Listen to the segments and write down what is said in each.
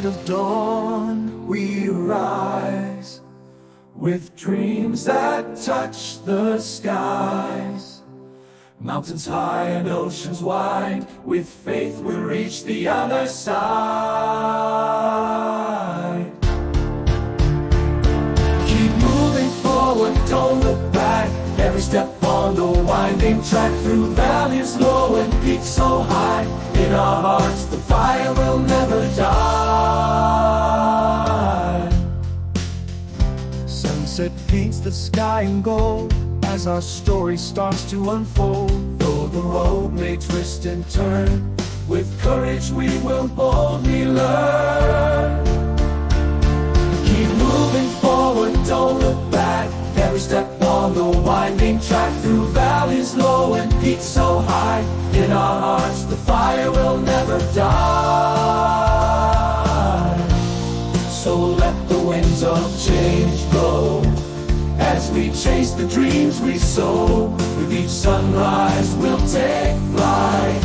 light of dawn we rise, with dreams that touch the skies. Mountains high and oceans wide, with faith we'll reach the other side. Keep moving forward, don't look back. Every step on the winding track, through valleys low and peaks so high. In our hearts the fire will never die. Sunset paints the sky in gold as our story starts to unfold. Though the road may twist and turn, with courage we will boldly learn. Keep moving forward, don't look back. Every step on the winding track, through valleys low and peaks so high. In our hearts the fire will never die. So let the winds of change blow as we chase the dreams we sow. With each sunrise we'll take flight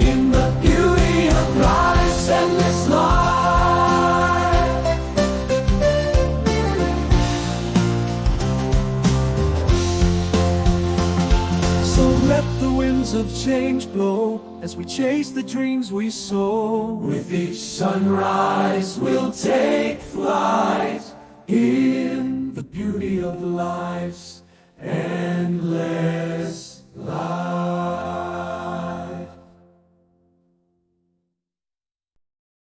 in the beauty of life's endless life. So let the winds of change blow as we chase the dreams we sow. With each sunrise we'll take flight in the beauty of life's endless